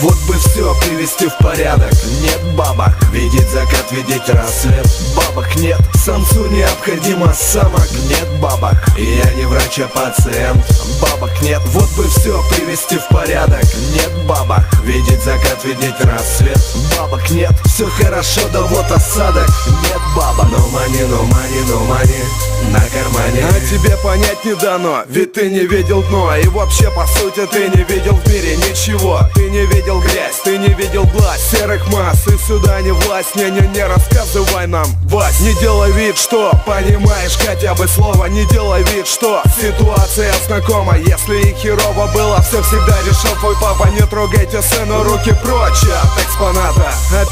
Вот бы все привести в порядок. Нет бабок, видеть закат, видеть рассвет. Бабок нет, самцу необходимо самок. Нет бабок, я не врач, а пациент. Бабок нет, вот бы все привести в порядок. Нет бабок, видеть закат, видеть рассвет. Бабок нет, все хорошо, да вот осадок. Нет бабок, no money, no money, no money на кармане. А тебе понять не дано, ведь ты не видел дно. И вообще по сути ты не видел в мире ничего. Ты не видел грязь, ты не видел власть серых масс. И сюда не власть, не рассказывай нам, Вась. Не делай вид, что понимаешь хотя бы слово. Не делай вид, что ситуация знакома. Если и херово было, все всегда решил твой папа. Не трогайте сына, руки прочь от экспоната. А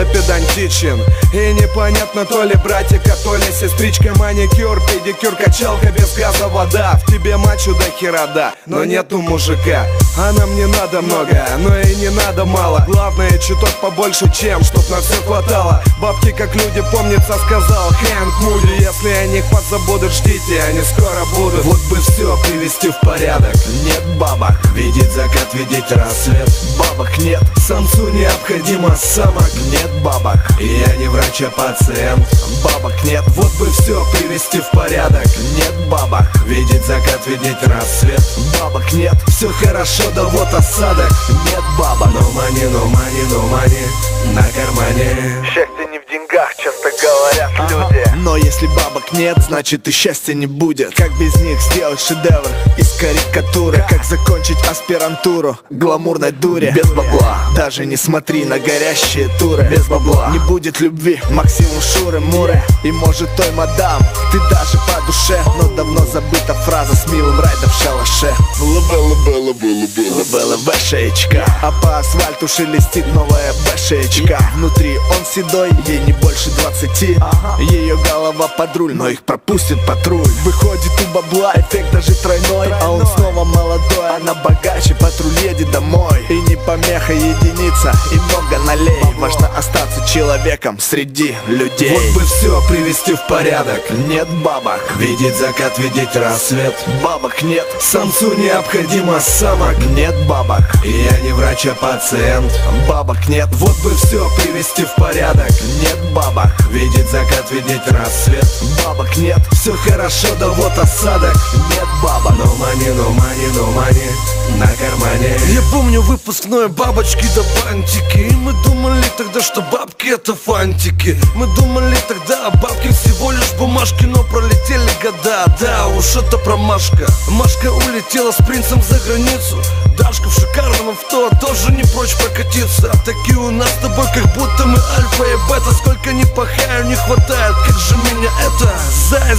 педантичен. И непонятно, то ли братика, то ли сестричка. Маникюр, педикюр, качалка без газа, вода. В тебе мачо до хера, да, но нету мужика. А нам не надо много, но и не надо мало. Главное чуток побольше, чем чтоб на все хватало. Бабки как люди, помнится, сказал Хэнк Муди. Если о них позабудут, ждите, они скоро будут. Вот бы все привести в порядок. Нет бабок, видеть закат, видеть рассвет. Бабок нет, самцу необходимо самок. Нет бабок, я не врач, а пациент. Бабок нет, вот бы все привести в порядок. Нет бабок, видеть закат, видеть рассвет. Бабок нет, все хорошо, да вот осадок. Нет бабок, no money, no money, no money на кармане. Счастье не в деньгах, часто говорят люди. Но если бабок нет, значит и счастья не будет. Как без них сделать шедевр из карикатуры? Как закончить аспирантуру гламурной дури? Без бабла, даже не смотри на горящие туры. Без бабла не будет любви, максимум шуры, муры. И может той мадам, ты даже по душе. Но давно забыта фраза с милым райдом в шалаше. Была бэшечка, а по асфальту шелестит новая бэшечка. Внутри он седой, ей не больше 20. Ее голова под руль, но их пропустит патруль. Выходит у бабла эффект даже тройной. А он снова молодой, она богаче, патруль едет домой. И не помеха единица, и много налей. Важно остаться человеком среди людей. Вот бы все привести в порядок. Нет бабок, видеть закат, видеть рассвет. Бабок нет, самцу необходимо самок. Нет бабок, я не врач, а пациент. Бабок нет, вот бы все привести в порядок. Нет бабок, видеть закат, видеть рассвет. Бабок нет, все хорошо, да вот осадок. Нет бабок, no money, no money, no money на кармане. Я помню выпускной, бабочки да бантики. И мы думали тогда, что бабки это фантики. Мы думали тогда, бабки всего лишь бумажки. Но пролетели года, да уж это промашка. Машка улетела с принцем за границу. Дашка в шикарном авто тоже не прочь прокатиться. Такие у нас с тобой, как будто мы альфа и бета. Сколько не пахаю, не хватает, как же меня это. Зая.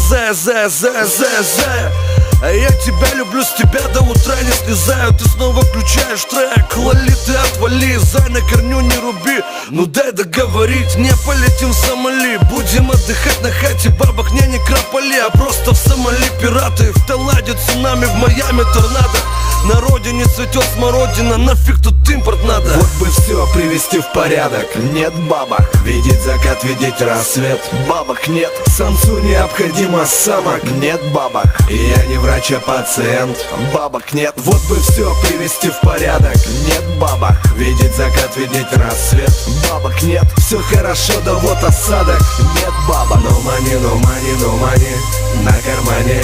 А я тебя люблю, с тебя до утра не слезаю. Ты снова включаешь трек, лоли ты отвали. Зай на корню не руби, ну дай договорить. Не полетим в Сомали, будем отдыхать на хате. Бабок не кропали, а просто в Сомали пираты. В Таиланде цунами, в Майами торнадо. На родине цветет смородина, нафиг тут импорт надо. Вот бы все привести в порядок. Нет бабок, видеть закат, видеть рассвет. Бабок нет, самцу необходимо самок. Нет бабок, я не врач, а пациент. Бабок нет, вот бы все привести в порядок. Нет бабок, видеть закат, видеть рассвет. Бабок нет, все хорошо, да вот осадок. Нет бабок, no money, no money, no money на кармане.